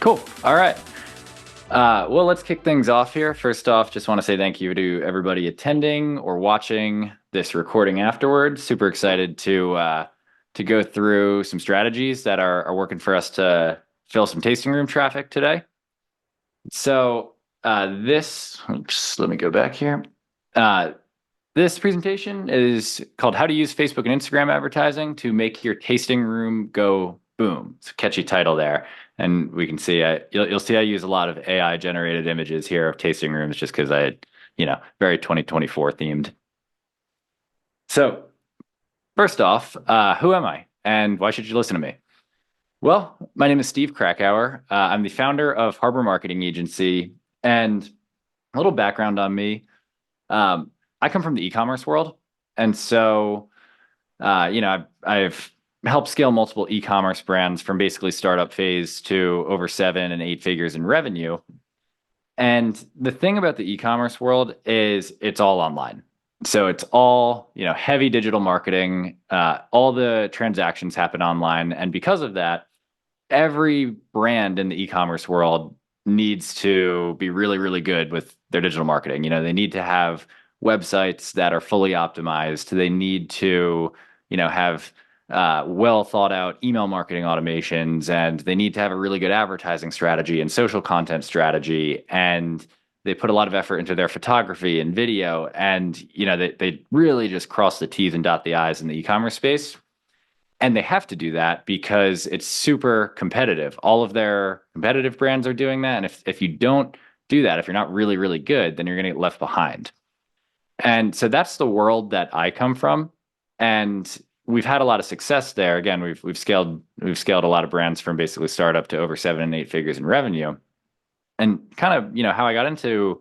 Cool. All right. Well, let's kick things off here. First off, just want to say thank you to everybody attending or watching this recording afterwards. Super excited to go through some strategies that are working for us to fill some tasting room traffic today. So let me go back here. This presentation is called How to Use Facebook and Instagram Advertising to Make Your Tasting Room Go Boom. It's a catchy title there. And we can see, you'll see I use a lot of AI generated images here of tasting rooms just because very 2024 themed. So first off, who am I and why should you listen to me? Well, my name is Steve Krakower. I'm the founder of Harbor Marketing Agency, and a little background on me. I come from the e-commerce world. And so, I've helped scale multiple e-commerce brands from basically startup phase to over 7 and 8 figures in revenue. And the thing about the e-commerce world is it's all online. So it's all, heavy digital marketing. All the transactions happen online. And because of that, every brand in the e-commerce world needs to be really, really good with their digital marketing. They need to have websites that are fully optimized. They need to, have well thought out email marketing automations, and they need to have a really good advertising strategy and social content strategy. And they put a lot of effort into their photography and video, and they really just cross the T's and dot the I's in the e-commerce space. And they have to do that because it's super competitive. All of their competitive brands are doing that. And if you don't do that, if you're not really, really good, then you're going to get left behind. And so that's the world that I come from. And we've had a lot of success there. Again, we've scaled a lot of brands from basically startup to over 7 and 8 figures in revenue. And kind of, how I got into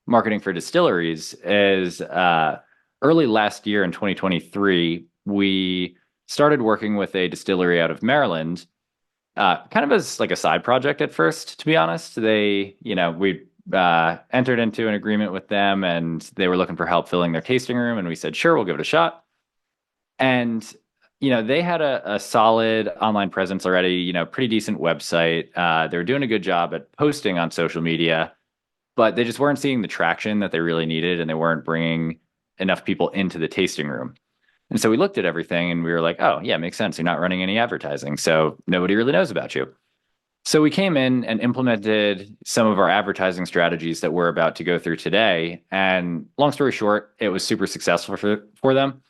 marketing for distilleries is early last year in 2023, we started working with a distillery out of Maryland, kind of as like a side project at first, to be honest. We entered into an agreement with them, and they were looking for help filling their tasting room, and we said, sure, we'll give it a shot. And they had a solid online presence already, pretty decent website. They were doing a good job at posting on social media, but they just weren't seeing the traction that they really needed, and they weren't bringing enough people into the tasting room. And so we looked at everything and we were like, oh, yeah, makes sense. You're not running any advertising, so nobody really knows about you. So we came in and implemented some of our advertising strategies that we're about to go through today. And long story short, it was super successful for them.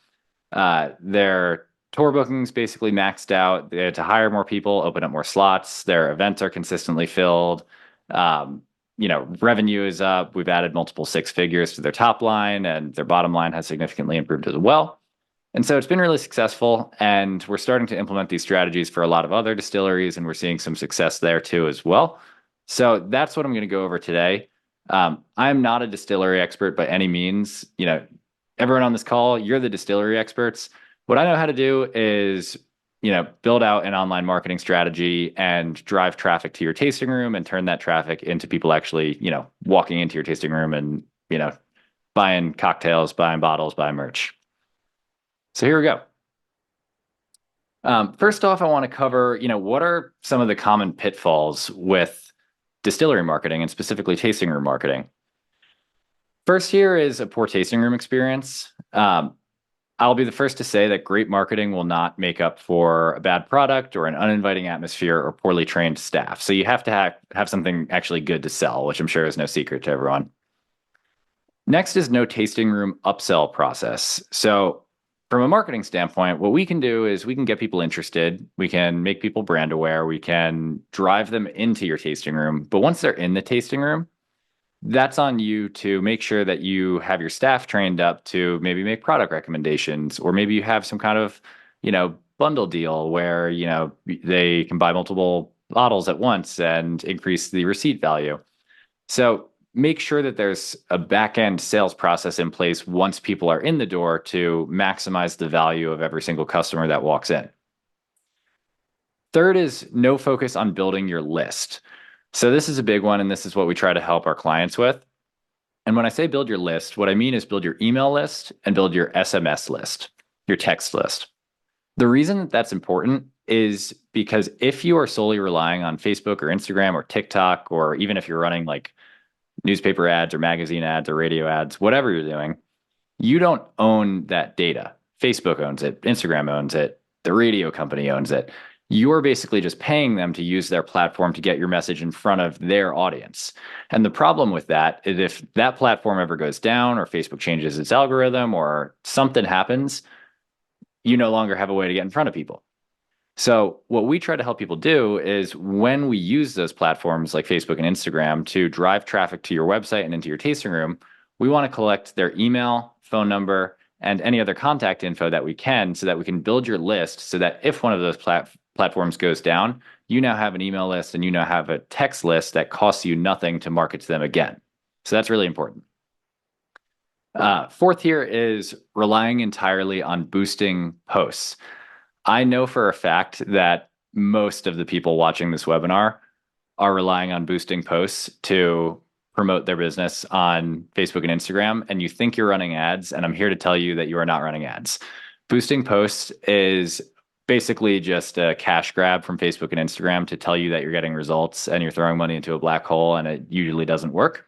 Their tour bookings basically maxed out. They had to hire more people, open up more slots. Their events are consistently filled. Revenue is up. We've added multiple 6 figures to their top line, and their bottom line has significantly improved as well. And so it's been really successful, and we're starting to implement these strategies for a lot of other distilleries, and we're seeing some success there too as well. So that's what I'm going to go over today. I'm not a distillery expert by any means. Everyone on this call, you're the distillery experts. What I know how to do is, build out an online marketing strategy and drive traffic to your tasting room and turn that traffic into people actually, walking into your tasting room and, buying cocktails, buying bottles, buying merch. So here we go. First off, I want to cover, what are some of the common pitfalls with distillery marketing and specifically tasting room marketing? First here is a poor tasting room experience. I'll be the first to say that great marketing will not make up for a bad product or an uninviting atmosphere or poorly trained staff. So you have to have something actually good to sell, which I'm sure is no secret to everyone. Next is no tasting room upsell process. So from a marketing standpoint, what we can do is we can get people interested. We can make people brand aware. We can drive them into your tasting room. But once they're in the tasting room, that's on you to make sure that you have your staff trained up to maybe make product recommendations, or maybe you have some kind of, bundle deal where, they can buy multiple bottles at once and increase the receipt value. So make sure that there's a back-end sales process in place once people are in the door to maximize the value of every single customer that walks in. Third is no focus on building your list. So this is a big one, and this is what we try to help our clients with. And when I say build your list, what I mean is build your email list and build your SMS list, your text list. The reason that's important is because if you are solely relying on Facebook or Instagram or TikTok, or even if you're running like newspaper ads or magazine ads or radio ads, whatever you're doing, you don't own that data. Facebook owns it, Instagram owns it, the radio company owns it. You're basically just paying them to use their platform to get your message in front of their audience. And the problem with that is if that platform ever goes down or Facebook changes its algorithm or something happens, you no longer have a way to get in front of people. So what we try to help people do is when we use those platforms like Facebook and Instagram to drive traffic to your website and into your tasting room, we want to collect their email, phone number, and any other contact info that we can so that we can build your list so that if one of those platforms goes down, you now have an email list and you now have a text list that costs you nothing to market to them again. So that's really important. Fourth here is relying entirely on boosting posts. I know for a fact that most of the people watching this webinar are relying on boosting posts to promote their business on Facebook and Instagram, and you think you're running ads, and I'm here to tell you that you are not running ads. Boosting posts is basically just a cash grab from Facebook and Instagram to tell you that you're getting results and you're throwing money into a black hole, and it usually doesn't work.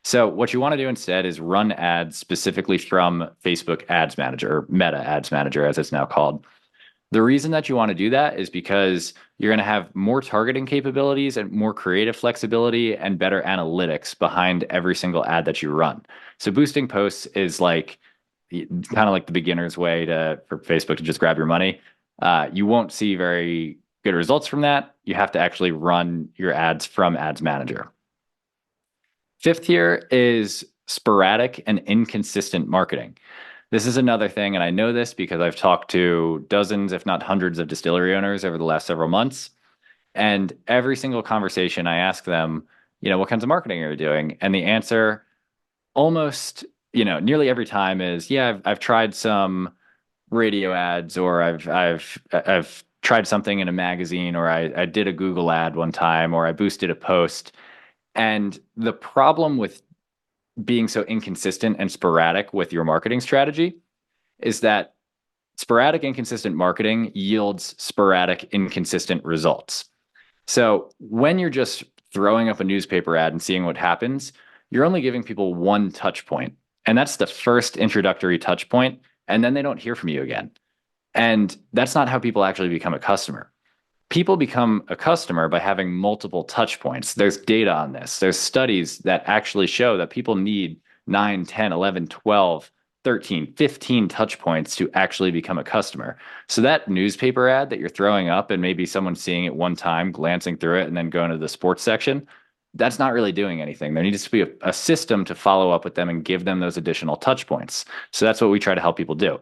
So what you want to do instead is run ads specifically from Facebook Ads Manager, or Meta Ads Manager, as it's now called. The reason that you want to do that is because you're going to have more targeting capabilities and more creative flexibility and better analytics behind every single ad that you run. So boosting posts is like kind of like the beginner's way for Facebook to just grab your money. You won't see very good results from that. You have to actually run your ads from Ads Manager. Fifth here is sporadic and inconsistent marketing. This is another thing, and I know this because I've talked to dozens, if not hundreds, of distillery owners over the last several months. And every single conversation I ask them, what kinds of marketing are you doing? And the answer almost, nearly every time is, yeah, I've tried some radio ads, or I've tried something in a magazine, or I did a Google ad one time, or I boosted a post. And the problem with being so inconsistent and sporadic with your marketing strategy is that sporadic, inconsistent marketing yields sporadic, inconsistent results. So when you're just throwing up a newspaper ad and seeing what happens, you're only giving people one touch point. And that's the first introductory touch point. And then they don't hear from you again. And that's not how people actually become a customer. People become a customer by having multiple touch points. There's data on this. There's studies that actually show that people need 9, 10, 11, 12, 13, 15 touch points to actually become a customer. So that newspaper ad that you're throwing up and maybe someone seeing it one time, glancing through it, and then going to the sports section, that's not really doing anything. There needs to be a system to follow up with them and give them those additional touch points. So that's what we try to help people do.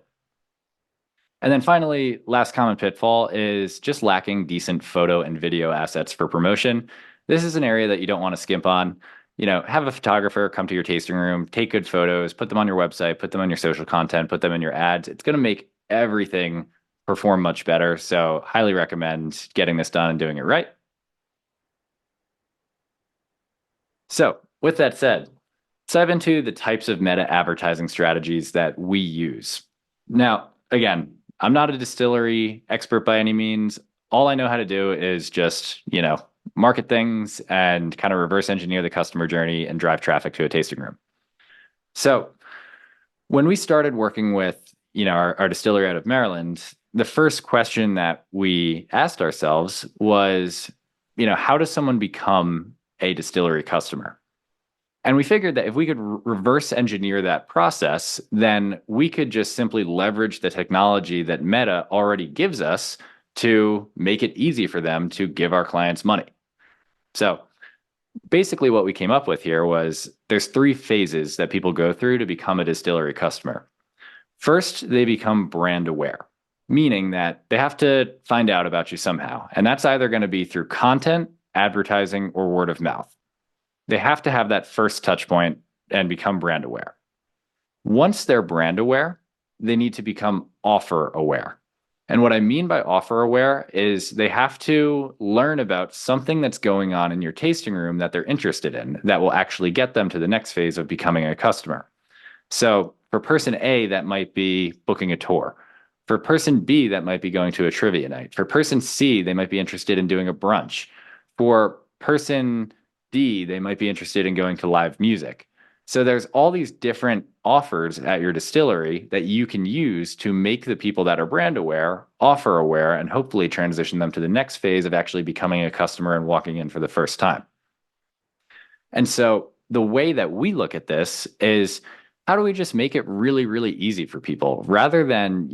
And then finally, last common pitfall is just lacking decent photo and video assets for promotion. This is an area that you don't want to skimp on. Have a photographer come to your tasting room, take good photos, put them on your website, put them on your social content, put them in your ads. It's going to make everything perform much better. So highly recommend getting this done and doing it right. So with that said, let's dive into the types of meta advertising strategies that we use. Now, again, I'm not a distillery expert by any means. All I know how to do is just, market things and kind of reverse engineer the customer journey and drive traffic to a tasting room. So when we started working with, our distillery out of Maryland, the first question that we asked ourselves was, how does someone become a distillery customer? And we figured that if we could reverse engineer that process, then we could just simply leverage the technology that Meta already gives us to make it easy for them to give our clients money. So basically what we came up with here was there's 3 phases that people go through to become a distillery customer. First, they become brand aware, meaning that they have to find out about you somehow. And that's either going to be through content, advertising, or word of mouth. They have to have that first touch point and become brand aware. Once they're brand aware, they need to become offer aware. And what I mean by offer aware is they have to learn about something that's going on in your tasting room that they're interested in that will actually get them to the next phase of becoming a customer. So for person A, that might be booking a tour. For person B, that might be going to a trivia night. For person C, they might be interested in doing a brunch. For person D, they might be interested in going to live music. So there's all these different offers at your distillery that you can use to make the people that are brand aware, offer aware, and hopefully transition them to the next phase of actually becoming a customer and walking in for the first time. And so the way that we look at this is, how do we just make it really, really easy for people rather than,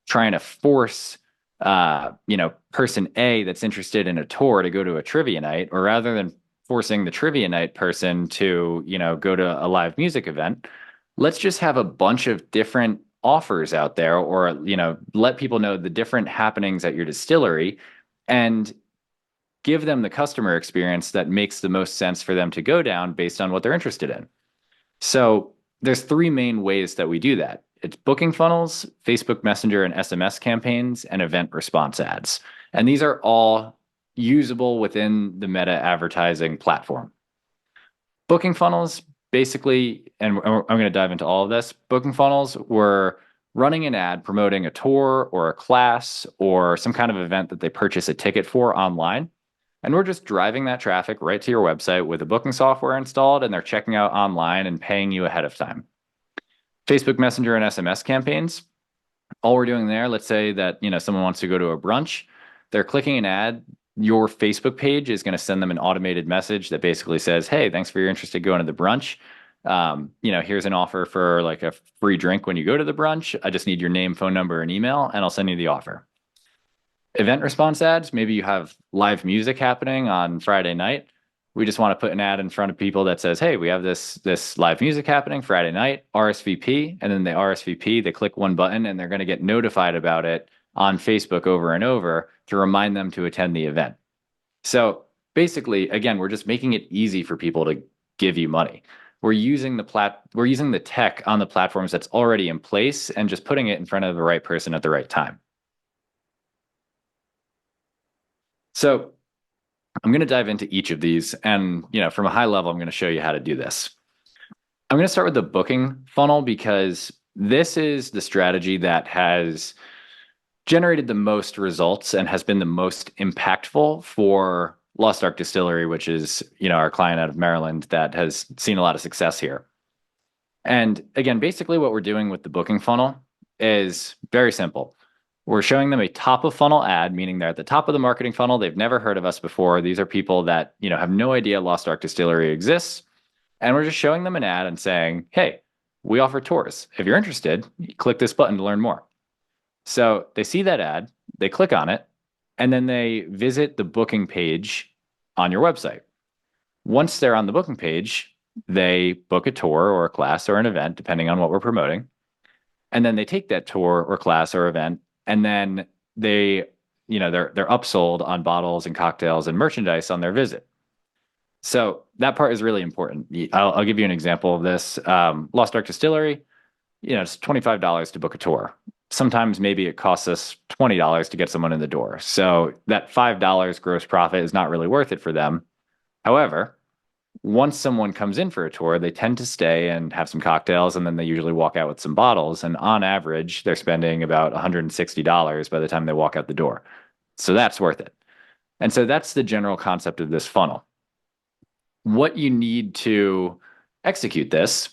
trying to force, person A that's interested in a tour to go to a trivia night, or rather than forcing the trivia night person to, go to a live music event. Let's just have a bunch of different offers out there, or, let people know the different happenings at your distillery and give them the customer experience that makes the most sense for them to go down based on what they're interested in. So there's three main ways that we do that. It's booking funnels, Facebook Messenger and SMS campaigns, and event response ads. And these are all usable within the Meta advertising platform. Booking funnels, basically, and I'm going to dive into all of this. Booking funnels were running an ad promoting a tour or a class or some kind of event that they purchase a ticket for online. And we're just driving that traffic right to your website with the booking software installed, and they're checking out online and paying you ahead of time. Facebook Messenger and SMS campaigns, all we're doing there, let's say that someone wants to go to a brunch, they're clicking an ad. Your Facebook page is going to send them an automated message that basically says, "Hey, thanks for your interest in going to the brunch. Here's an offer for like a free drink when you go to the brunch. I just need your name, phone number, and email, and I'll send you the offer." Event response ads, maybe you have live music happening on Friday night. We just want to put an ad in front of people that says, "Hey, we have this live music happening Friday night, RSVP," and then they RSVP, they click one button, and they're going to get notified about it on Facebook over and over to remind them to attend the event. So basically, again, we're just making it easy for people to give you money. We're using the tech on the platforms that's already in place and just putting it in front of the right person at the right time. So I'm going to dive into each of these, and from a high level, I'm going to show you how to do this. I'm going to start with the booking funnel because this is the strategy that has generated the most results and has been the most impactful for Lost Ark Distillery, which is our client out of Maryland that has seen a lot of success here. And again, basically what we're doing with the booking funnel is very simple. We're showing them a top of funnel ad, meaning they're at the top of the marketing funnel. They've never heard of us before. These are people that, have no idea Lost Ark Distillery exists. And we're just showing them an ad and saying, "Hey, we offer tours. If you're interested, click this button to learn more." So they see that ad, they click on it, and then they visit the booking page on your website. Once they're on the booking page, they book a tour or a class or an event, depending on what we're promoting. And then they take that tour or class or event, and then they're upsold on bottles and cocktails and merchandise on their visit. So that part is really important. I'll give you an example of this. Lost Ark Distillery, it's $25 to book a tour. Sometimes maybe it costs us $20 to get someone in the door. So that $5 gross profit is not really worth it for them. However, once someone comes in for a tour, they tend to stay and have some cocktails, and then they usually walk out with some bottles. And on average, they're spending about $160 by the time they walk out the door. So that's worth it. And so that's the general concept of this funnel. What you need to execute this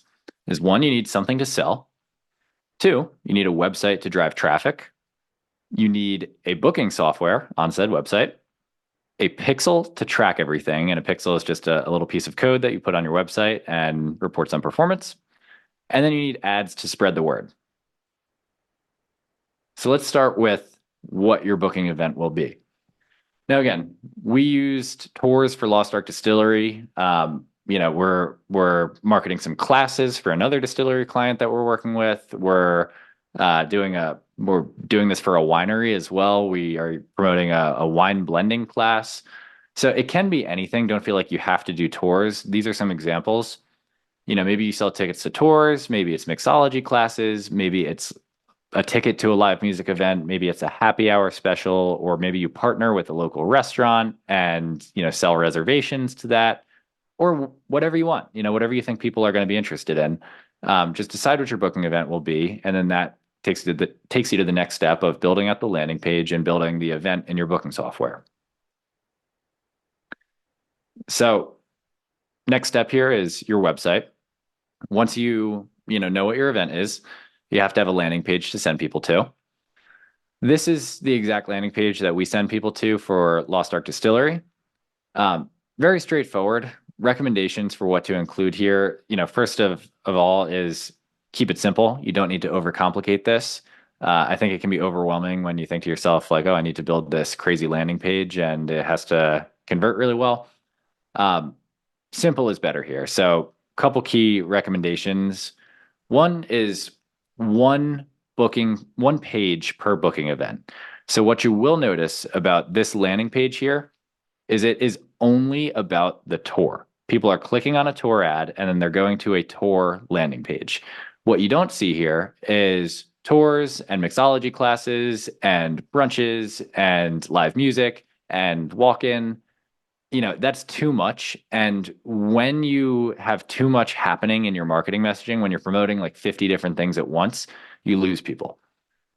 is, one, you need something to sell. Two, you need a website to drive traffic. You need a booking software on said website, a pixel to track everything. And a pixel is just a little piece of code that you put on your website and reports on performance. And then you need ads to spread the word. So let's start with what your booking event will be. Now, again, we used tours for Lost Ark Distillery. We're marketing some classes for another distillery client that we're working with. We're doing this for a winery as well. We are promoting a wine blending class. So it can be anything. Don't feel like you have to do tours. These are some examples. Maybe you sell tickets to tours. Maybe it's mixology classes. Maybe it's a ticket to a live music event. Maybe it's a happy hour special, or maybe you partner with a local restaurant and, sell reservations to that, or whatever you want, whatever you think people are going to be interested in. Just decide what your booking event will be. And then that takes you to the next step of building out the landing page and building the event in your booking software. So next step here is your website. Once you know what your event is, you have to have a landing page to send people to. This is the exact landing page that we send people to for Lost Ark Distillery. Very straightforward. Recommendations for what to include here. First of all is keep it simple. You don't need to overcomplicate this. I think it can be overwhelming when you think to yourself like, oh, I need to build this crazy landing page and it has to convert really well. Simple is better here. So a couple key recommendations. One is one page per booking event. So what you will notice about this landing page here is it is only about the tour. People are clicking on a tour ad and then they're going to a tour landing page. What you don't see here is tours and mixology classes and brunches and live music and walk-in. That's too much. And when you have too much happening in your marketing messaging, when you're promoting like 50 different things at once, you lose people.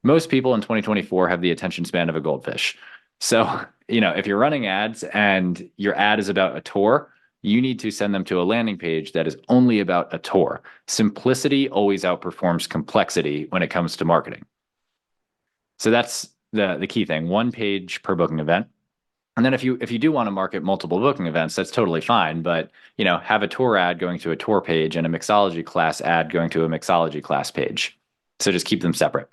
Most people in 2024 have the attention span of a goldfish. So, if you're running ads and your ad is about a tour, you need to send them to a landing page that is only about a tour. Simplicity always outperforms complexity when it comes to marketing. So that's the key thing, one page per booking event. And then if you do want to market multiple booking events, that's totally fine. But, have a tour ad going to a tour page and a mixology class ad going to a mixology class page. So just keep them separate.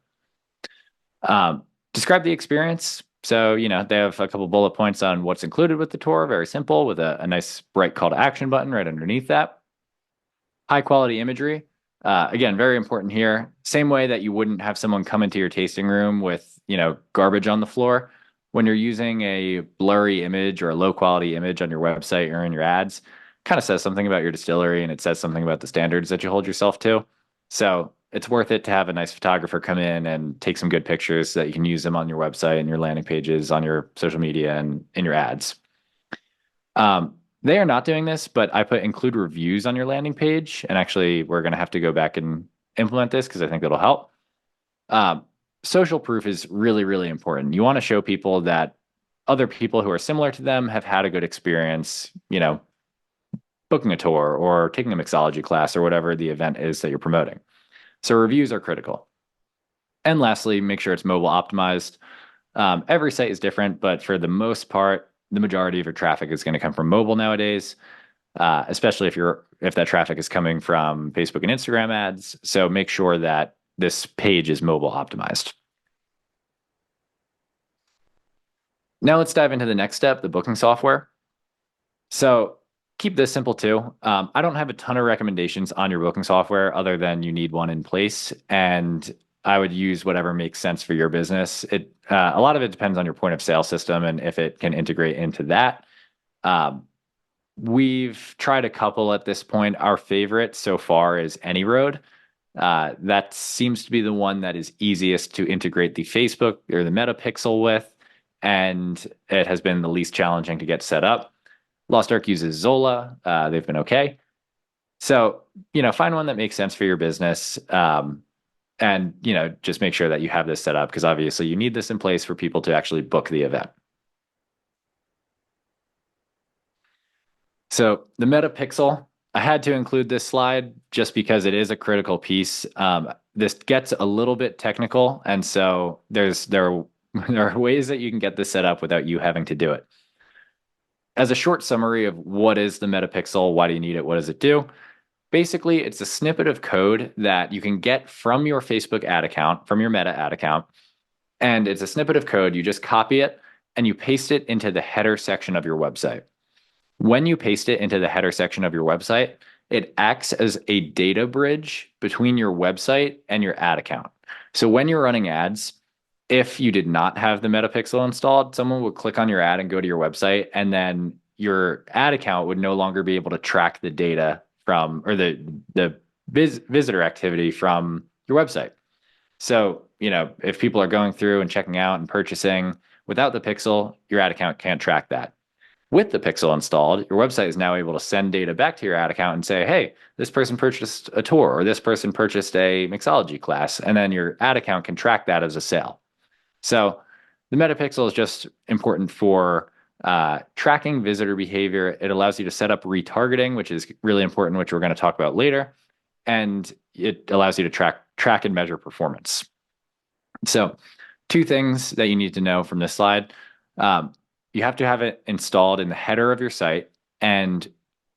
Describe the experience. So, they have a couple bullet points on what's included with the tour, very simple, with a nice bright call to action button right underneath that. High quality imagery. Again, very important here. Same way that you wouldn't have someone come into your tasting room with, garbage on the floor. When you're using a blurry image or a low quality image on your website or in your ads, kind of says something about your distillery and it says something about the standards that you hold yourself to. So it's worth it to have a nice photographer come in and take some good pictures so that you can use them on your website and your landing pages, on your social media and in your ads. They are not doing this, but I put include reviews on your landing page. And actually, we're going to have to go back and implement this because I think that'll help. Social proof is really, really important. You want to show people that other people who are similar to them have had a good experience, booking a tour or taking a mixology class or whatever the event is that you're promoting. So reviews are critical. And lastly, make sure it's mobile optimized. Every site is different, but for the most part, the majority of your traffic is going to come from mobile nowadays, especially if that traffic is coming from Facebook and Instagram ads. So make sure that this page is mobile optimized. Now let's dive into the next step, the booking software. So keep this simple too. I don't have a ton of recommendations on your booking software other than you need one in place, and I would use whatever makes sense for your business. A lot of it depends on your point of sale system and if it can integrate into that. We've tried a couple at this point. Our favorite so far is AnyRoad. That seems to be the one that is easiest to integrate the Facebook or the Meta pixel with, and it has been the least challenging to get set up. Lost Ark uses Zola. They've been okay. So, find one that makes sense for your business. And, just make sure that you have this set up because obviously you need this in place for people to actually book the event. So the Meta pixel, I had to include this slide just because it is a critical piece. This gets a little bit technical, and so there are ways that you can get this set up without you having to do it. As a short summary of what is the Meta pixel, why do you need it, what does it do? Basically, it's a snippet of code that you can get from your Facebook ad account, from your Meta ad account, and it's a snippet of code. You just copy it and you paste it into the header section of your website. When you paste it into the header section of your website, it acts as a data bridge between your website and your ad account. So when you're running ads, if you did not have the Meta pixel installed, someone would click on your ad and go to your website, and then your ad account would no longer be able to track the data from, or the visitor activity from your website. So, if people are going through and checking out and purchasing without the pixel, your ad account can't track that. With the pixel installed, your website is now able to send data back to your ad account and say, hey, this person purchased a tour or this person purchased a mixology class. And then your ad account can track that as a sale. So the metapixel is just important for tracking visitor behavior. It allows you to set up retargeting, which is really important, which we're going to talk about later. And it allows you to track and measure performance. So two things that you need to know from this slide. You have to have it installed in the header of your site, and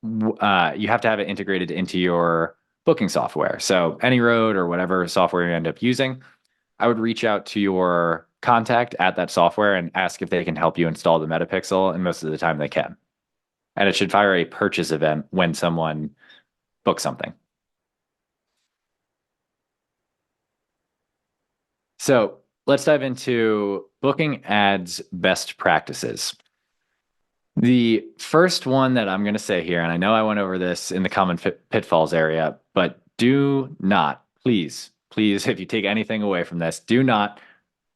you have to have it integrated into your booking software. So AnyRoad or whatever software you end up using, I would reach out to your contact at that software and ask if they can help you install the metapixel, and most of the time they can. And it should fire a purchase event when someone books something. So let's dive into booking ads best practices. The first one that I'm going to say here, and I know I went over this in the common pitfalls area, but do not, please, if you take anything away from this, do not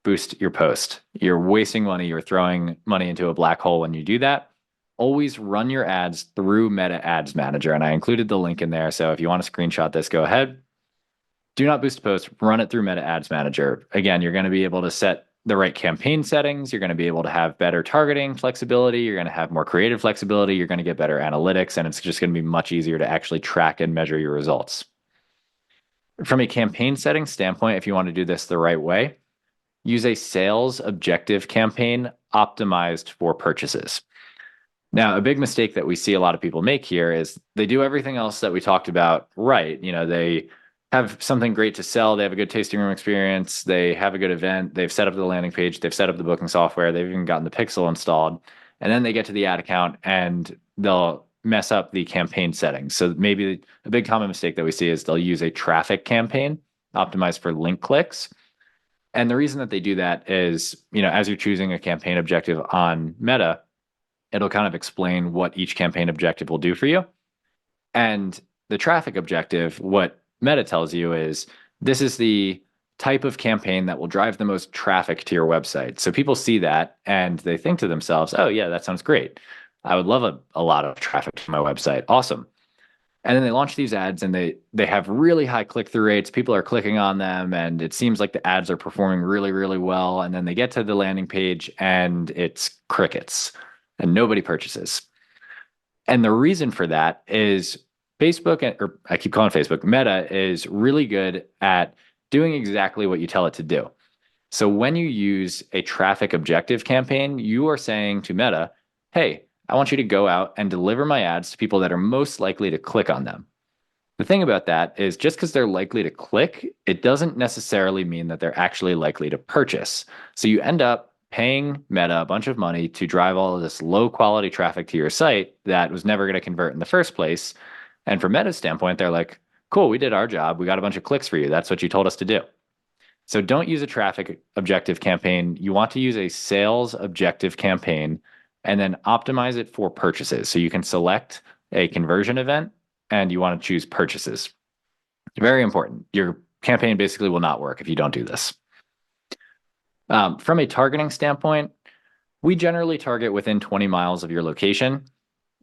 boost your post. You're wasting money. You're throwing money into a black hole when you do that. Always run your ads through Meta Ads Manager, and I included the link in there. So if you want to screenshot this, go ahead. Do not boost post, run it through Meta Ads Manager. Again, you're going to be able to set the right campaign settings. You're going to be able to have better targeting flexibility. You're going to have more creative flexibility. You're going to get better analytics, and it's just going to be much easier to actually track and measure your results. From a campaign setting standpoint, if you want to do this the right way, use a sales objective campaign optimized for purchases. Now, a big mistake that we see a lot of people make here is they do everything else that we talked about right. They have something great to sell. They have a good tasting room experience. They have a good event. They've set up the landing page. They've set up the booking software. They've even gotten the pixel installed. And then they get to the ad account and they'll mess up the campaign settings. So maybe a big common mistake that we see is they'll use a traffic campaign optimized for link clicks. And the reason that they do that is, as you're choosing a campaign objective on Meta, it'll kind of explain what each campaign objective will do for you. And the traffic objective, what Meta tells you is this is the type of campaign that will drive the most traffic to your website. So people see that and they think to themselves, oh yeah, that sounds great. I would love a lot of traffic to my website. Awesome. And then they launch these ads and they have really high click-through rates. People are clicking on them and it seems like the ads are performing really, really well. And then they get to the landing page and it's crickets and nobody purchases. And the reason for that is Facebook, or I keep calling Facebook, Meta is really good at doing exactly what you tell it to do. So when you use a traffic objective campaign, you are saying to Meta, hey, I want you to go out and deliver my ads to people that are most likely to click on them. The thing about that is just because they're likely to click, it doesn't necessarily mean that they're actually likely to purchase. So you end up paying Meta a bunch of money to drive all of this low quality traffic to your site that was never going to convert in the first place. And from Meta's standpoint, they're like, cool, we did our job. We got a bunch of clicks for you. That's what you told us to do. So don't use a traffic objective campaign. You want to use a sales objective campaign and then optimize it for purchases. So you can select a conversion event and you want to choose purchases. Very important. Your campaign basically will not work if you don't do this. From a targeting standpoint, we generally target within 20 miles of your location.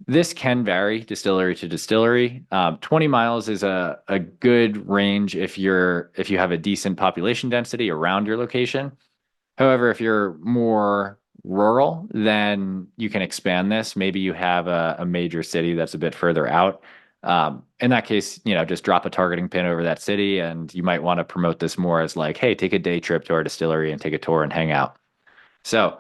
This can vary distillery to distillery. 20 miles is a good range if you have a decent population density around your location. However, if you're more rural, then you can expand this. Maybe you have a major city that's a bit further out. In that case, just drop a targeting pin over that city, and you might want to promote this more as like, hey, take a day trip to our distillery and take a tour and hang out. So,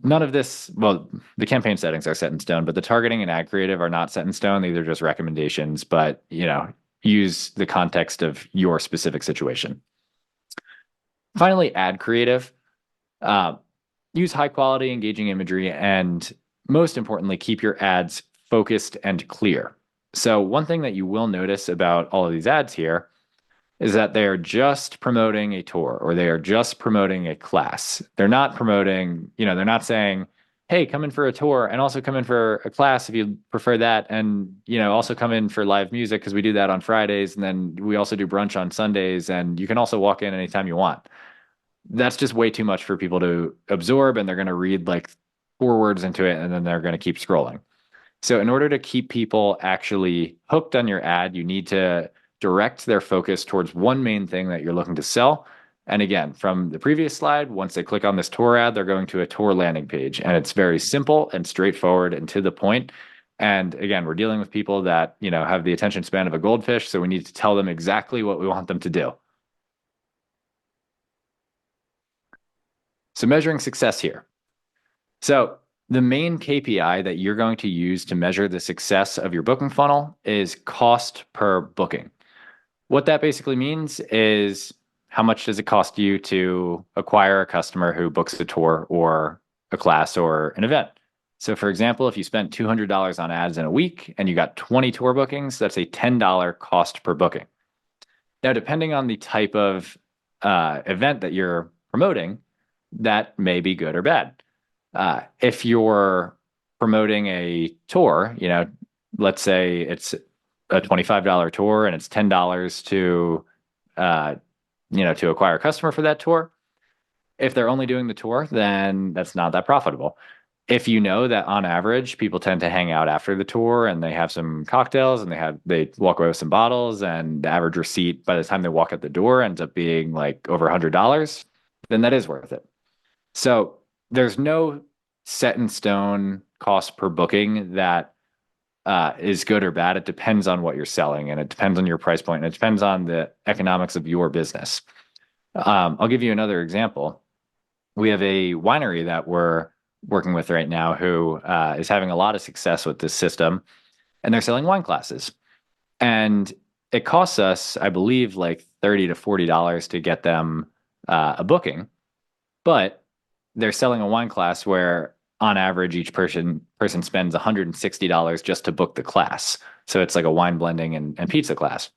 none of this, well, the campaign settings are set in stone, but the targeting and ad creative are not set in stone. These are just recommendations, but, use the context of your specific situation. Finally, ad creative. Use high quality, engaging imagery, and most importantly, keep your ads focused and clear. So one thing that you will notice about all of these ads here is that they are just promoting a tour or they are just promoting a class. They're not promoting, they're not saying, hey, come in for a tour and also come in for a class if you prefer that. And, also come in for live music because we do that on Fridays. And then we also do brunch on Sundays. And you can also walk in anytime you want. That's just way too much for people to absorb. And they're going to read like 4 words into it, and then they're going to keep scrolling. So in order to keep people actually hooked on your ad, you need to direct their focus towards one main thing that you're looking to sell. And again, from the previous slide, once they click on this tour ad, they're going to a tour landing page. And it's very simple and straightforward and to the point. And again, we're dealing with people that, have the attention span of a goldfish. So we need to tell them exactly what we want them to do. So measuring success here. So the main KPI that you're going to use to measure the success of your booking funnel is cost per booking. What that basically means is how much does it cost you to acquire a customer who books a tour or a class or an event? So for example, if you spent $200 on ads in a week and you got 20 tour bookings, that's a $10 cost per booking. Now, depending on the type of event that you're promoting, that may be good or bad. If you're promoting a tour, let's say it's a $25 tour and it's $10 to acquire a customer for that tour. If they're only doing the tour, then that's not that profitable. If you know that on average, people tend to hang out after the tour and they have some cocktails and they walk away with some bottles, and the average receipt by the time they walk out the door ends up being like over $100, then that is worth it. So there's no set in stone cost per booking that is good or bad. It depends on what you're selling, and it depends on your price point, and it depends on the economics of your business. I'll give you another example. We have a winery that we're working with right now who is having a lot of success with this system, and they're selling wine classes. And it costs us, I believe, like $30 to $40 to get them a booking, but they're selling a wine class where on average each person spends $160 just to book the class. So it's like a wine blending and pizza class.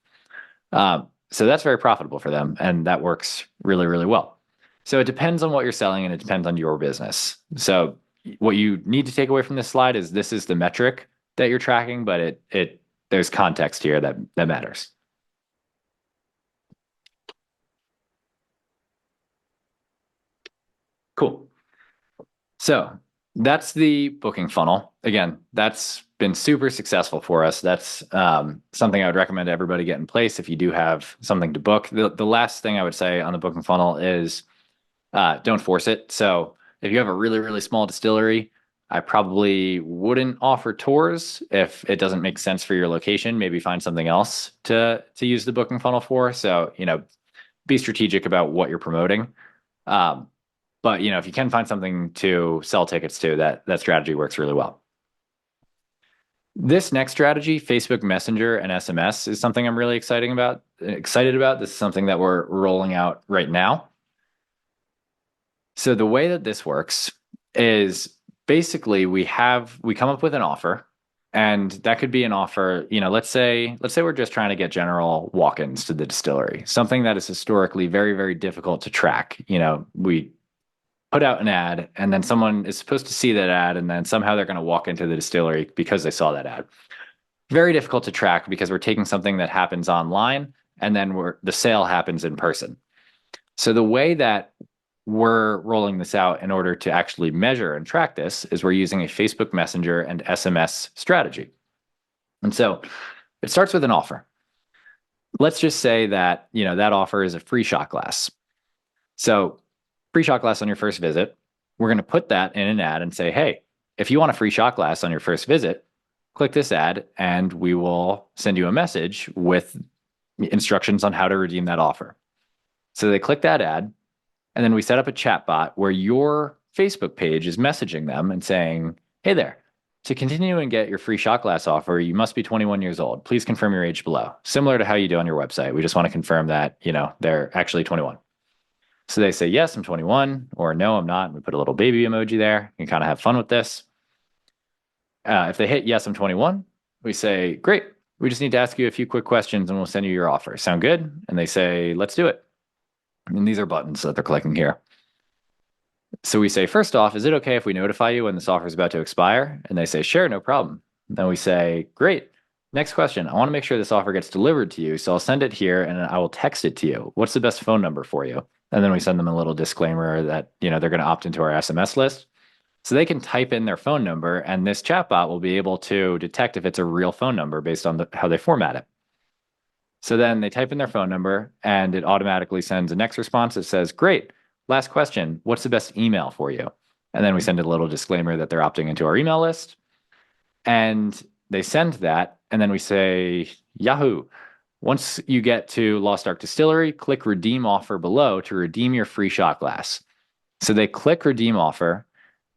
So that's very profitable for them, and that works really, really well. So it depends on what you're selling, and it depends on your business. So what you need to take away from this slide is this is the metric that you're tracking, but there's context here that matters. Cool. So that's the booking funnel. Again, that's been super successful for us. That's something I would recommend everybody get in place if you do have something to book. The last thing I would say on the booking funnel is don't force it. So if you have a really, really small distillery, I probably wouldn't offer tours if it doesn't make sense for your location. Maybe find something else to use the booking funnel for. So, be strategic about what you're promoting. But if you can find something to sell tickets to, that strategy works really well. This next strategy, Facebook Messenger and SMS, is something I'm really excited about. This is something that we're rolling out right now. So the way that this works is basically we come up with an offer, and that could be an offer, let's say we're just trying to get general walk-ins to the distillery, something that is historically very, very difficult to track. We put out an ad, and then someone is supposed to see that ad, and then somehow they're going to walk into the distillery because they saw that ad. Very difficult to track because we're taking something that happens online, and then the sale happens in person. So the way that we're rolling this out in order to actually measure and track this is we're using a Facebook Messenger and SMS strategy. And so it starts with an offer. Let's just say that, that offer is a free shot glass. So free shot glass on your first visit, we're going to put that in an ad and say, hey, if you want a free shot glass on your first visit, click this ad and we will send you a message with instructions on how to redeem that offer. So they click that ad, and then we set up a chat bot where your Facebook page is messaging them and saying, hey there, to continue and get your free shot glass offer, you must be 21 years old. Please confirm your age below. Similar to how you do on your website. We just want to confirm that, they're actually 21. So they say, yes, I'm 21, or no, I'm not. And we put a little baby emoji there. You can kind of have fun with this. If they hit yes, I'm 21, we say, great. We just need to ask you a few quick questions and we'll send you your offer. Sound good? And they say, let's do it. And these are buttons that they're clicking here. So we say, first off, is it okay if we notify you when this offer is about to expire? And they say, sure, no problem. Then we say, great. Next question. I want to make sure this offer gets delivered to you. So I'll send it here and I will text it to you. What's the best phone number for you? And then we send them a little disclaimer that, they're going to opt into our SMS list. So they can type in their phone number, and this chatbot will be able to detect if it's a real phone number based on how they format it. So then they type in their phone number, and it automatically sends a next response that says, "Great, last question. What's the best email for you?" And then we send a little disclaimer that they're opting into our email list. And they send that, and then we say, "Yahoo. Once you get to Lost Ark Distillery, click redeem offer below to redeem your free shot glass." So they click redeem offer,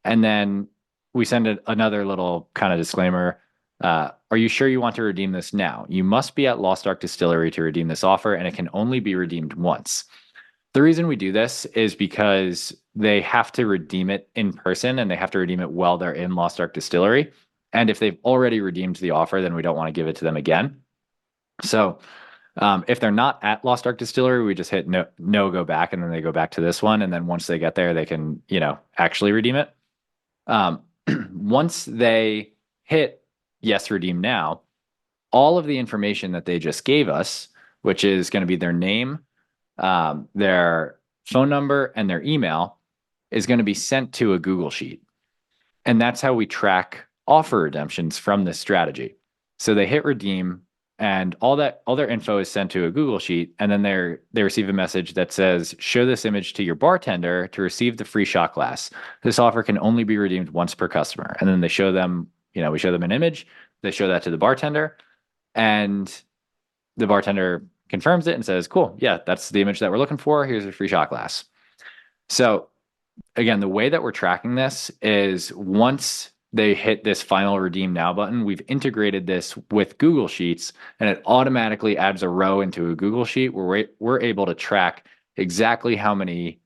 and then we send another little kind of disclaimer. Are you sure you want to redeem this now? You must be at Lost Ark Distillery to redeem this offer, and it can only be redeemed once. The reason we do this is because they have to redeem it in person, and they have to redeem it while they're in Lost Ark Distillery. And if they've already redeemed the offer, then we don't want to give it to them again. So if they're not at Lost Ark Distillery, we just hit no, go back, and then they go back to this one. And then once they get there, they can, actually redeem it. Once they hit yes, redeem now, all of the information that they just gave us, which is going to be their name, their phone number, and their email, is going to be sent to a Google Sheet. And that's how we track offer redemptions from this strategy. So they hit redeem, and all their info is sent to a Google Sheet, and then they receive a message that says, "Show this image to your bartender to receive the free shot glass. This offer can only be redeemed once per customer." And then they show them, we show them an image. They show that to the bartender, and the bartender confirms it and says, "Cool, yeah, that's the image that we're looking for. Here's a free shot glass." So again, the way that we're tracking this is once they hit this final redeem now button, we've integrated this with Google Sheets, and it automatically adds a row into a Google Sheet where we're able to track exactly how many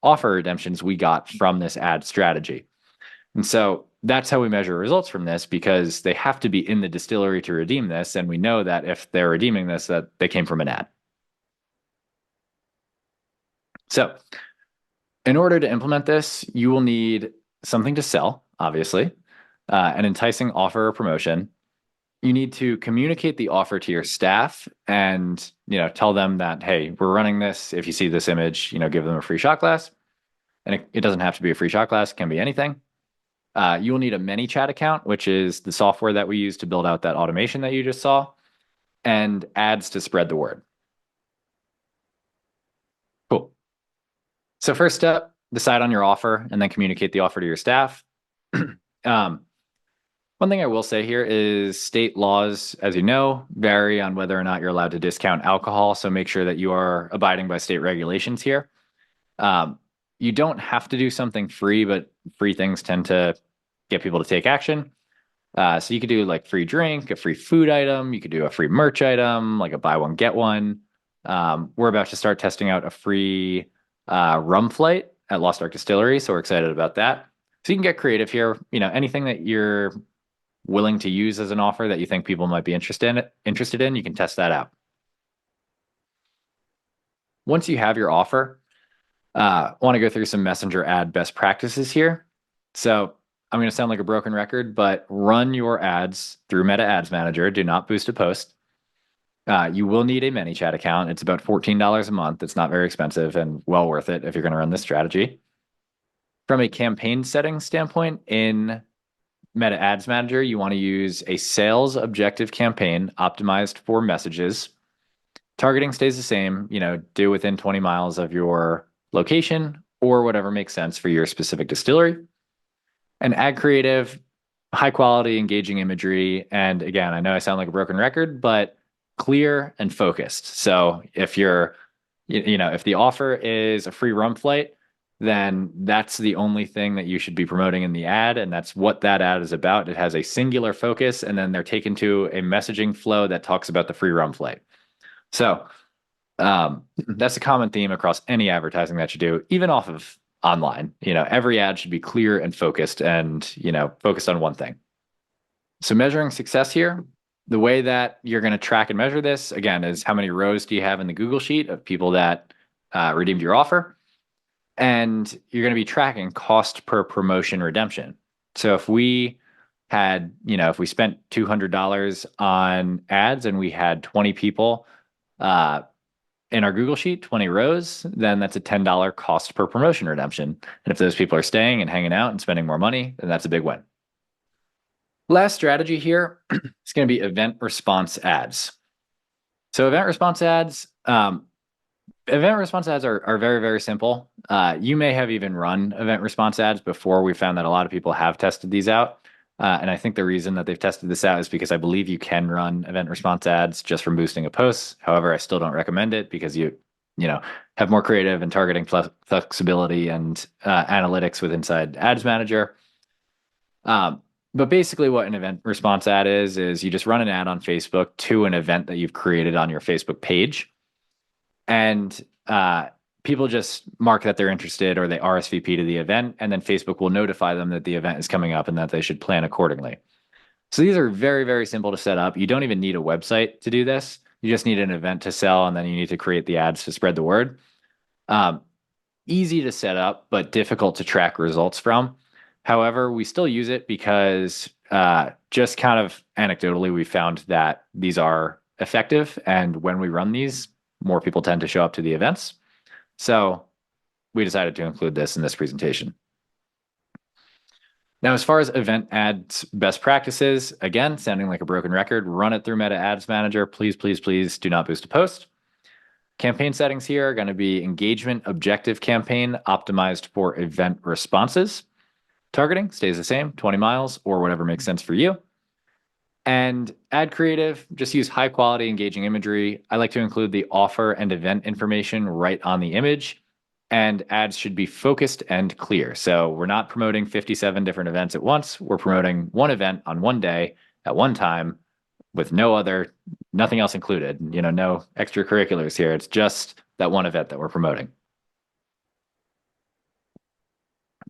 offer redemptions we got from this ad strategy. And so that's how we measure results from this, because they have to be in the distillery to redeem this. And we know that if they're redeeming this, that they came from an ad. So in order to implement this, you will need something to sell, obviously, an enticing offer or promotion. You need to communicate the offer to your staff and, tell them that, "Hey, we're running this. If you see this image, give them a free shot glass." And it doesn't have to be a free shot glass. It can be anything. You will need a ManyChat account, which is the software that we use to build out that automation that you just saw, and ads to spread the word. Cool. So first step, decide on your offer and then communicate the offer to your staff. One thing I will say here is state laws, as you know, vary on whether or not you're allowed to discount alcohol. So make sure that you are abiding by state regulations here. You don't have to do something free, but free things tend to get people to take action. So you could do like free drink, a free food item. You could do a free merch item, like a buy one, get one. We're about to start testing out a free rum flight at Lost Ark Distillery. So we're excited about that. So you can get creative here. Anything that you're willing to use as an offer that you think people might be interested in, you can test that out. Once you have your offer, I want to go through some Messenger ad best practices here. So I'm going to sound like a broken record, but run your ads through Meta Ads Manager. Do not boost a post. You will need a ManyChat account. It's about $14 a month. It's not very expensive and well worth it if you're going to run this strategy. From a campaign settings standpoint, in Meta Ads Manager, you want to use a sales objective campaign optimized for messages. Targeting stays the same, do within 20 miles of your location or whatever makes sense for your specific distillery. And ad creative, high quality, engaging imagery. And again, I know I sound like a broken record, but clear and focused. So if if the offer is a free rum flight, then that's the only thing that you should be promoting in the ad. And that's what that ad is about. It has a singular focus, and then they're taken to a messaging flow that talks about the free rum flight. So that's a common theme across any advertising that you do, even off of online. Every ad should be clear and focused and, focused on one thing. So measuring success here, the way that you're going to track and measure this, again, is how many rows do you have in the Google Sheet of people that redeemed your offer? And you're going to be tracking cost per promotion redemption. So if we had, if we spent $200 on ads and we had 20 people in our Google Sheet, 20 rows, then that's a $10 cost per promotion redemption. And if those people are staying and hanging out and spending more money, then that's a big win. Last strategy here is going to be event response ads. So event response ads are very, very simple. You may have even run event response ads before. We found that a lot of people have tested these out. And I think the reason that they've tested this out is because I believe you can run event response ads just from boosting a post. However, I still don't recommend it because you have more creative and targeting flexibility and analytics with inside Ads Manager. But basically what an event response ad is you just run an ad on Facebook to an event that you've created on your Facebook page. And people just mark that they're interested or they RSVP to the event, and then Facebook will notify them that the event is coming up and that they should plan accordingly. So these are very, very simple to set up. You don't even need a website to do this. You just need an event to sell, and then you need to create the ads to spread the word. Easy to set up, but difficult to track results from. However, we still use it because just kind of anecdotally, we found that these are effective. And when we run these, more people tend to show up to the events. So we decided to include this in this presentation. Now, as far as event ads best practices, again, sounding like a broken record, run it through Meta Ads Manager. Please, please, please do not boost a post. Campaign settings here are going to be engagement objective campaign optimized for event responses. Targeting stays the same, 20 miles or whatever makes sense for you. And ad creative, just use high quality engaging imagery. I like to include the offer and event information right on the image, and ads should be focused and clear. So we're not promoting 57 different events at once. We're promoting one event on one day at one time with nothing else included, no extracurriculars here. It's just that one event that we're promoting.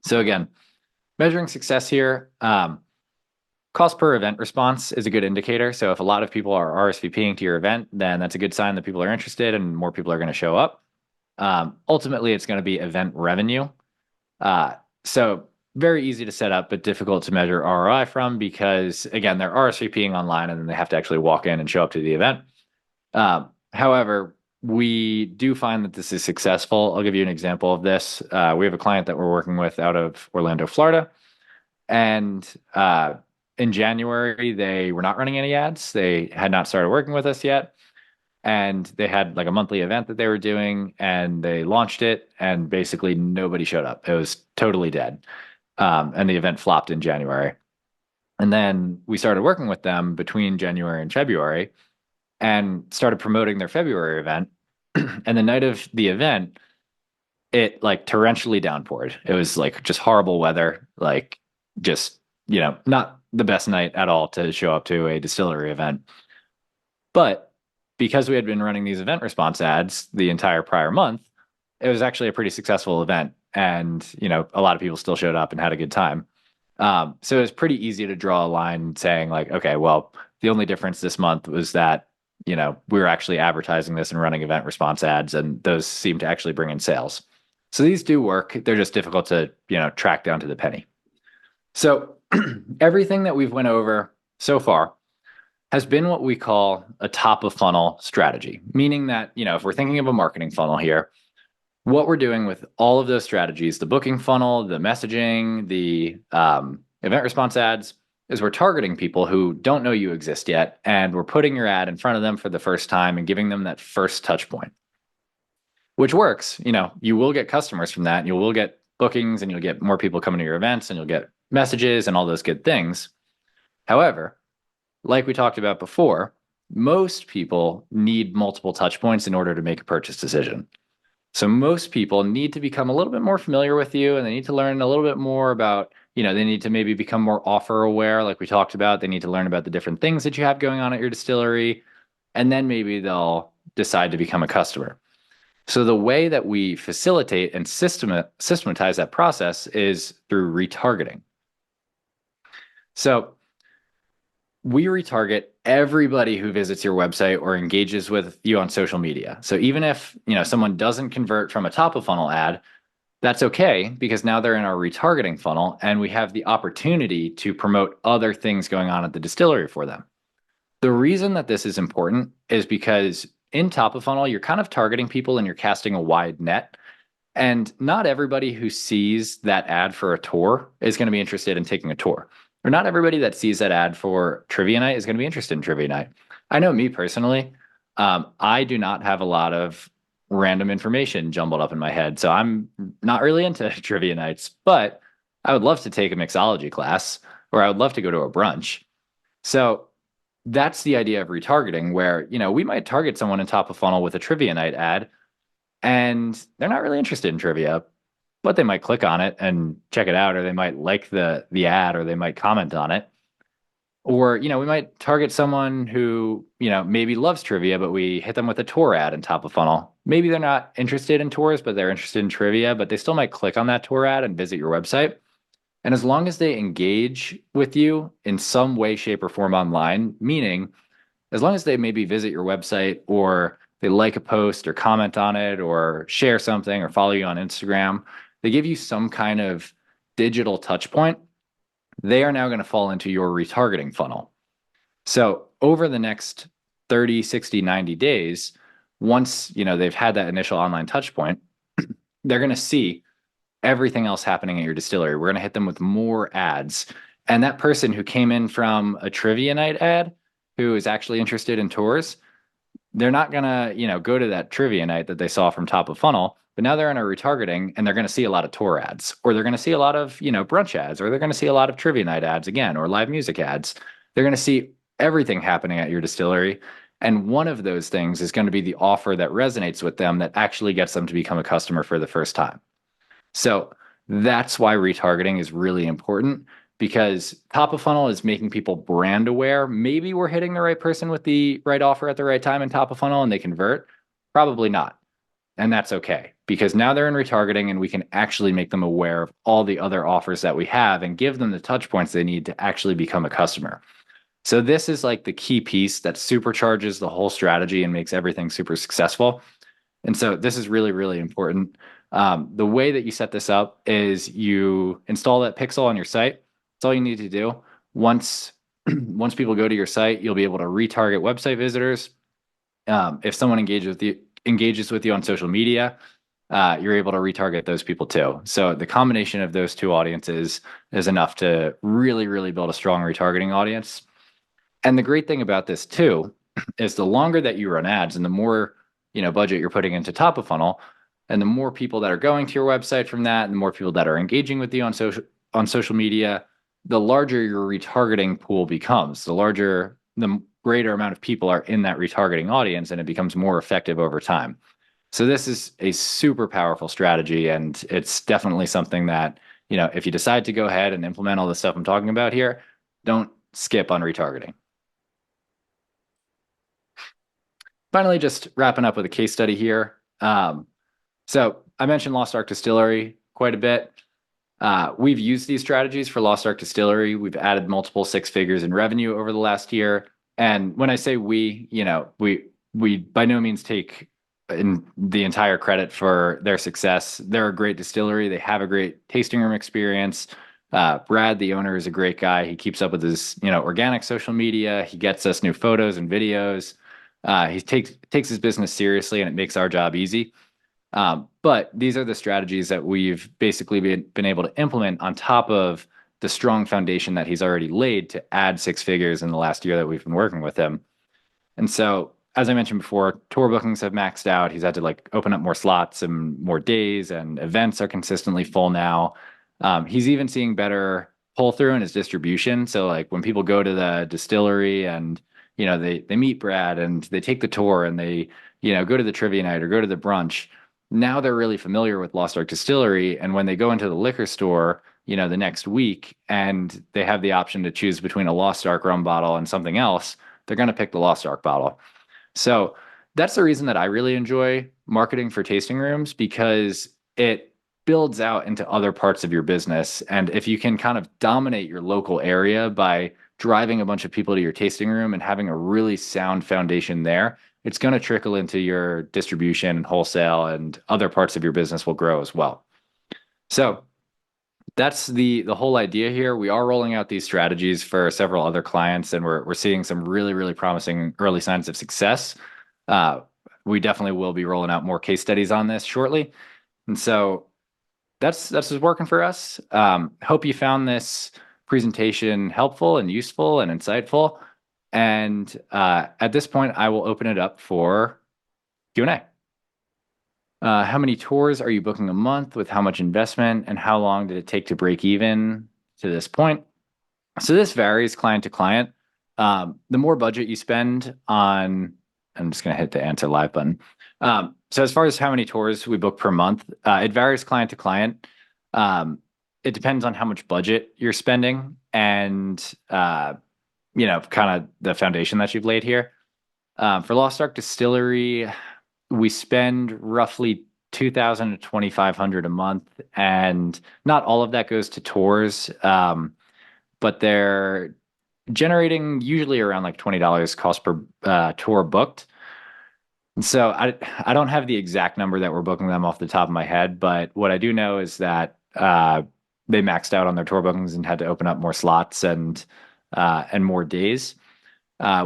So again, measuring success here, cost per event response is a good indicator. So if a lot of people are RSVPing to your event, then that's a good sign that people are interested and more people are going to show up. Ultimately, it's going to be event revenue. So very easy to set up, but difficult to measure ROI from because, again, they're RSVPing online and then they have to actually walk in and show up to the event. However, we do find that this is successful. I'll give you an example of this. We have a client that we're working with out of Orlando, Florida. And in January, they were not running any ads. They had not started working with us yet. And they had like a monthly event that they were doing, and they launched it, and basically nobody showed up. It was totally dead. And the event flopped in January. And then we started working with them between January and February and started promoting their February event. And the night of the event, it like torrentially downpoured. It was like just horrible weather, like just, not the best night at all to show up to a distillery event. But because we had been running these event response ads the entire prior month, it was actually a pretty successful event. And, a lot of people still showed up and had a good time. So it was pretty easy to draw a line saying like, okay, well, the only difference this month was that, we were actually advertising this and running event response ads, and those seem to actually bring in sales. So these do work. They're just difficult to, track down to the penny. So everything that we've went over so far has been what we call a top of funnel strategy, meaning that, if we're thinking of a marketing funnel here, what we're doing with all of those strategies, the booking funnel, the messaging, the event response ads, is we're targeting people who don't know you exist yet, and we're putting your ad in front of them for the first time and giving them that first touch point, which works. You will get customers from that, and you will get bookings, and you'll get more people coming to your events, and you'll get messages and all those good things. However, like we talked about before, most people need multiple touch points in order to make a purchase decision. So most people need to become a little bit more familiar with you, and they need to learn a little bit more about, they need to maybe become more offer aware, like we talked about. They need to learn about the different things that you have going on at your distillery, and then maybe they'll decide to become a customer. So the way that we facilitate and systematize that process is through retargeting. So we retarget everybody who visits your website or engages with you on social media. So even if, someone doesn't convert from a top of funnel ad, that's okay, because now they're in our retargeting funnel and we have the opportunity to promote other things going on at the distillery for them. The reason that this is important is because in top of funnel, you're kind of targeting people and you're casting a wide net. And not everybody who sees that ad for a tour is going to be interested in taking a tour. Or not everybody that sees that ad for trivia night is going to be interested in trivia night. I know me personally, I do not have a lot of random information jumbled up in my head. So I'm not really into trivia nights, but I would love to take a mixology class or I would love to go to a brunch. So that's the idea of retargeting where, we might target someone in top of funnel with a trivia night ad and they're not really interested in trivia, but they might click on it and check it out, or they might like the ad, or they might comment on it. Or, we might target someone who, maybe loves trivia, but we hit them with a tour ad in top of funnel. Maybe they're not interested in tours, but they're interested in trivia, but they still might click on that tour ad and visit your website. And as long as they engage with you in some way, shape, or form online, meaning as long as they maybe visit your website or they like a post or comment on it or share something or follow you on Instagram, they give you some kind of digital touch point, they are now going to fall into your retargeting funnel. So over the next 30, 60, 90 days, once they've had that initial online touch point, they're going to see everything else happening at your distillery. We're going to hit them with more ads. And that person who came in from a trivia night ad, who is actually interested in tours, they're not going to, go to that trivia night that they saw from top of funnel, but now they're in a retargeting and they're going to see a lot of tour ads, or they're going to see a lot of, brunch ads, or they're going to see a lot of trivia night ads again, or live music ads. They're going to see everything happening at your distillery. And one of those things is going to be the offer that resonates with them that actually gets them to become a customer for the first time. So that's why retargeting is really important, because top of funnel is making people brand aware. Maybe we're hitting the right person with the right offer at the right time in top of funnel and they convert. Probably not. And that's okay, because now they're in retargeting and we can actually make them aware of all the other offers that we have and give them the touch points they need to actually become a customer. So this is like the key piece that supercharges the whole strategy and makes everything super successful. And so this is really, really important. The way that you set this up is you install that pixel on your site. That's all you need to do. Once people go to your site, you'll be able to retarget website visitors. If someone engages with you on social media, you're able to retarget those people too. So the combination of those two audiences is enough to really, really build a strong retargeting audience. And the great thing about this too is the longer that you run ads and the more budget you're putting into top of funnel, and the more people that are going to your website from that, and the more people that are engaging with you on social media, the larger your retargeting pool becomes. The greater amount of people are in that retargeting audience, and it becomes more effective over time. So this is a super powerful strategy, and it's definitely something that, if you decide to go ahead and implement all the stuff I'm talking about here, don't skip on retargeting. Finally, just wrapping up with a case study here. So I mentioned Lost Ark Distillery quite a bit. We've used these strategies for Lost Ark Distillery. We've added multiple six figures in revenue over the last year. And when I say we by no means take in the entire credit for their success. They're a great distillery. They have a great tasting room experience. Brad, the owner, is a great guy. He keeps up with his, organic social media. He gets us new photos and videos. He takes his business seriously, and it makes our job easy. But these are the strategies that we've basically been able to implement on top of the strong foundation that he's already laid to add six figures in the last year that we've been working with him. And so, as I mentioned before, tour bookings have maxed out. He's had to open up more slots and more days, and events are consistently full now. He's even seeing better pull through in his distribution. So when people go to the distillery and they meet Brad and they take the tour and they go to the trivia night or go to the brunch, now they're really familiar with Lost Ark Distillery. And when they go into the liquor store, the next week, and they have the option to choose between a Lost Ark rum bottle and something else, they're going to pick the Lost Ark bottle. So that's the reason that I really enjoy marketing for tasting rooms, because it builds out into other parts of your business. And if you can kind of dominate your local area by driving a bunch of people to your tasting room and having a really sound foundation there, it's going to trickle into your distribution and wholesale, and other parts of your business will grow as well. So that's the whole idea here. We are rolling out these strategies for several other clients, and we're seeing some really, really promising early signs of success. we definitely will be rolling out more case studies on this shortly. And so that's what's working for us. Hope you found this presentation helpful and useful and insightful. And at this point, I will open it up for Q&A. How many tours are you booking a month with how much investment, and how long did it take to break even to this point? So this varies client to client. The more budget you spend on, I'm just going to hit the answer live button. So as far as how many tours we book per month, it varies client to client. It depends on how much budget you're spending and, kind of the foundation that you've laid here. For Lost Ark Distillery, we spend roughly $2,000 to $2,500 a month, and not all of that goes to tours, but they're generating usually around like $20 cost per tour booked. And so I don't have the exact number that we're booking them off the top of my head, but what I do know is that they maxed out on their tour bookings and had to open up more slots and more days.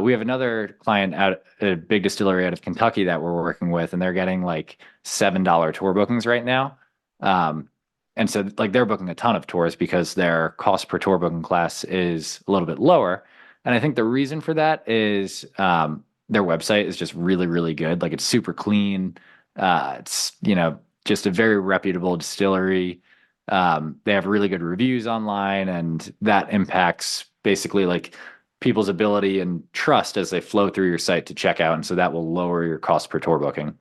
We have another client at a big distillery out of Kentucky that we're working with, and they're getting like $7 tour bookings right now. And so like they're booking a ton of tours because their cost per tour booking class is a little bit lower. And I think the reason for that is their website is just really, really good. Like it's super clean. It's, just a very reputable distillery. They have really good reviews online, and that impacts basically like people's ability and trust as they flow through your site to check out. And so that will lower your cost per tour booking.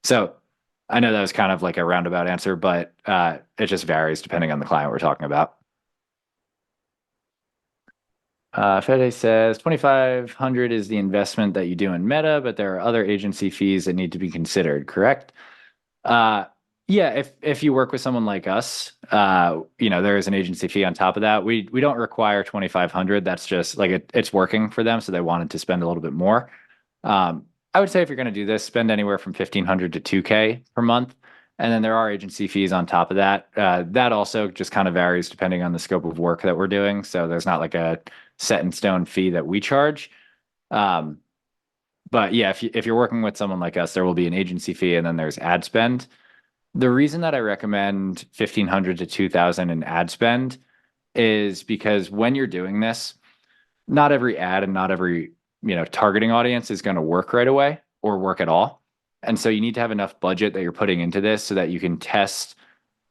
So I know that was kind of like a roundabout answer, but it just varies depending on the client we're talking about. Fede says 2,500 is the investment that you do in Meta, but there are other agency fees that need to be considered, correct? Yeah, if you work with someone like us, there is an agency fee on top of that. We don't require 2,500. That's just like it's working for them, so they wanted to spend a little bit more. I would say if you're going to do this, spend anywhere from 1,500 to 2K per month. And then there are agency fees on top of that. That also just kind of varies depending on the scope of work that we're doing. So there's not like a set in stone fee that we charge. But yeah, if you're working with someone like us, there will be an agency fee, and then there's ad spend. The reason that I recommend 1,500 to 2,000 in ad spend is because when you're doing this, not every ad and not every targeting audience is going to work right away or work at all. And so you need to have enough budget that you're putting into this so that you can test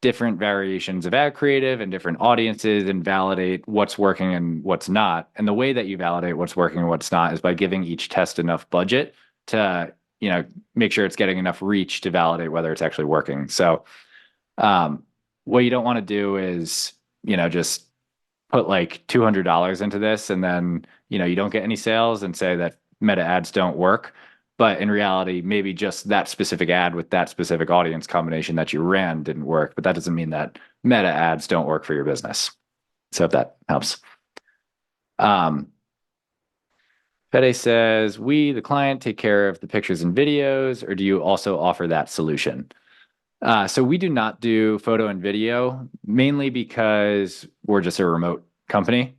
different variations of ad creative and different audiences and validate what's working and what's not. And the way that you validate what's working and what's not is by giving each test enough budget to, make sure it's getting enough reach to validate whether it's actually working. So what you don't want to do is, just put like $200 into this and then, you don't get any sales and say that Meta ads don't work. But in reality, maybe just that specific ad with that specific audience combination that you ran didn't work. But that doesn't mean that Meta ads don't work for your business. So if that helps. Fede says, we, the client, take care of the pictures and videos, or do you also offer that solution? So we do not do photo and video, mainly because we're just a remote company.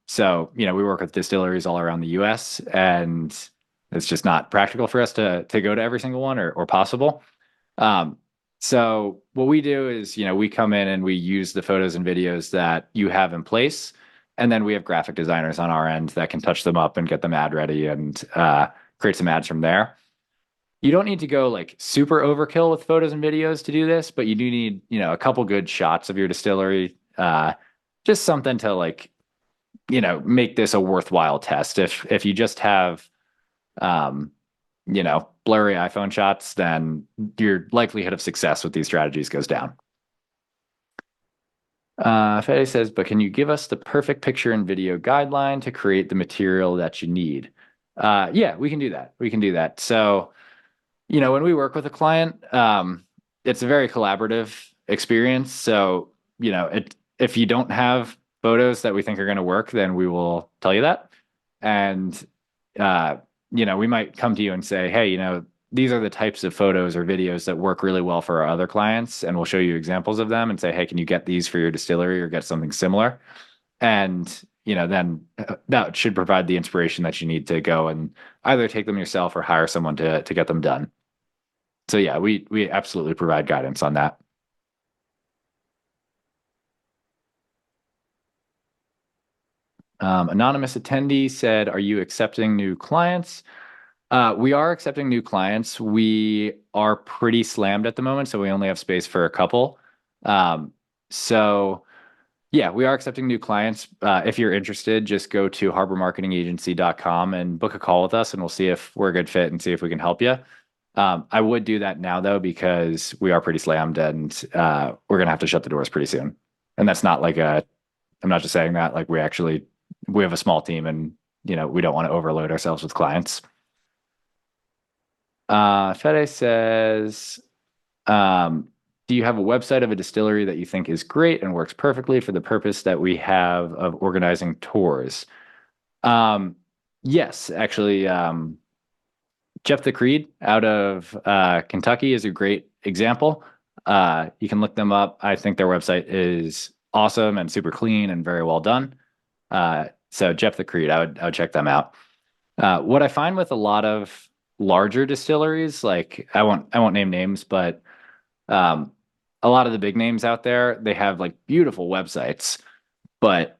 So, we work with distilleries all around the US, and it's just not practical for us to go to every single one or possible. So what we do is, we come in and we use the photos and videos that you have in place. And then we have graphic designers on our end that can touch them up and get them ad ready and create some ads from there. You don't need to go like super overkill with photos and videos to do this, but you do need, a couple good shots of your distillery. Just something to like, make this a worthwhile test. If you just have, blurry iPhone shots, then your likelihood of success with these strategies goes down. Fede says, but can you give us the perfect picture and video guideline to create the material that you need? Yeah, we can do that. We can do that. So, when we work with a client, it's a very collaborative experience. So, if you don't have photos that we think are going to work, then we will tell you that. And, we might come to you and say, hey, these are the types of photos or videos that work really well for our other clients. And we'll show you examples of them and say, hey, can you get these for your distillery or get something similar? And, then that should provide the inspiration that you need to go and either take them yourself or hire someone to get them done. So yeah, we absolutely provide guidance on that. Anonymous attendee said, "Are you accepting new clients?" We are accepting new clients. We are pretty slammed at the moment, so we only have space for a couple. So yeah, we are accepting new clients. If you're interested, just go to harbormarketingagency.com and book a call with us, and we'll see if we're a good fit and see if we can help you. I would do that now though, because we are pretty slammed and we're gonna have to shut the doors pretty soon. And that's not like I'm not just saying that, like we have a small team and we don't want to overload ourselves with clients. Fede says, do you have a website of a distillery that you think is great and works perfectly for the purpose that we have of organizing tours? Yes, actually, Jeff the Creed out of Kentucky is a great example. You can look them up. I think their website is awesome and super clean and very well done. So Jeff the Creed, I would check them out. What I find with a lot of larger distilleries, like I won't name names, but a lot of the big names out there, they have like beautiful websites, but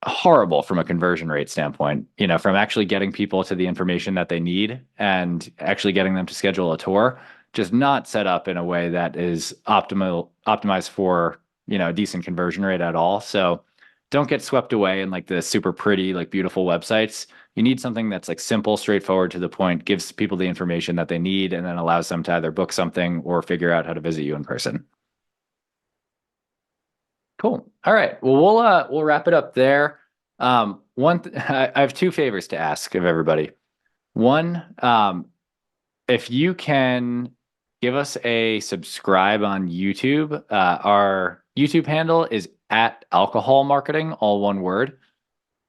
horrible from a conversion rate standpoint, from actually getting people to the information that they need and actually getting them to schedule a tour, just not set up in a way that is optimized for, a decent conversion rate at all. So don't get swept away in like the super pretty, like beautiful websites. You need something that's like simple, straightforward, to the point, gives people the information that they need, and then allows them to either book something or figure out how to visit you in person. Cool. All right. Well, we'll wrap it up there. I have two favors to ask of everybody. One, if you can give us a subscribe on YouTube. Our YouTube handle is @alcohol_marketing, all one word.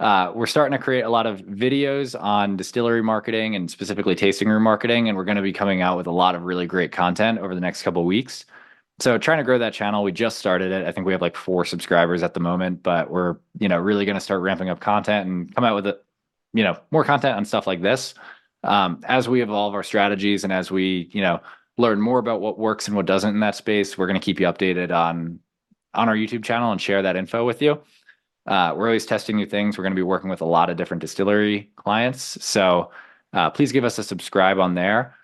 We're starting to create a lot of videos on distillery marketing and specifically tasting room marketing, and we're going to be coming out with a lot of really great content over the next couple of weeks. So trying to grow that channel. We just started it. I think we have like 4 subscribers at the moment, but we're, really going to start ramping up content and come out with more content on stuff like this. As we evolve our strategies and as we, learn more about what works and what doesn't in that space, we're going to keep you updated on our YouTube channel and share that info with you. We're always testing new things. We're going to be working with a lot of different distillery clients. So please give us a subscribe on there.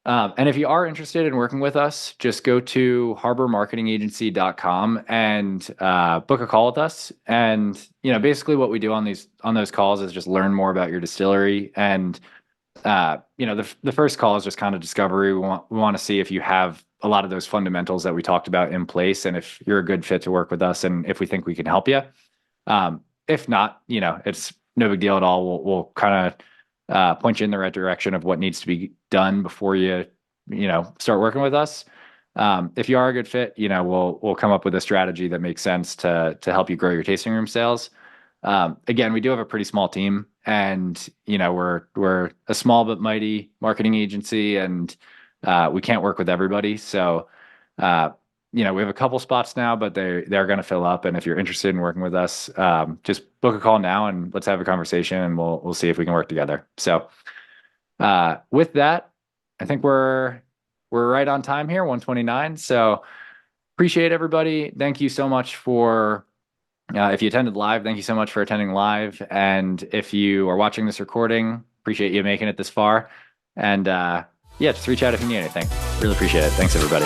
And if you are interested in working with us, just go to harbormarketingagency.com and book a call with us. And basically what we do on those calls is just learn more about your distillery. And the first call is just kind of discovery. We want to see if you have a lot of those fundamentals that we talked about in place, and if you're a good fit to work with us, and if we think we can help you. If not, it's no big deal at all. We'll kind of point you in the right direction of what needs to be done before you start working with us. If you are a good fit, we'll come up with a strategy that makes sense to help you grow your tasting room sales. Again, we do have a pretty small team, and we're a small but mighty marketing agency, and we can't work with everybody. So we have a couple spots now, but they're going to fill up. And if you're interested in working with us, just book a call now and let's have a conversation, and we'll see if we can work together. So with that, I think we're right on time here, 1:29. So appreciate everybody. Thank you so much for if you attended live, thank you so much for attending live. And if you are watching this recording, appreciate you making it this far. And just reach out if you need anything. Really appreciate it. Thanks, everybody.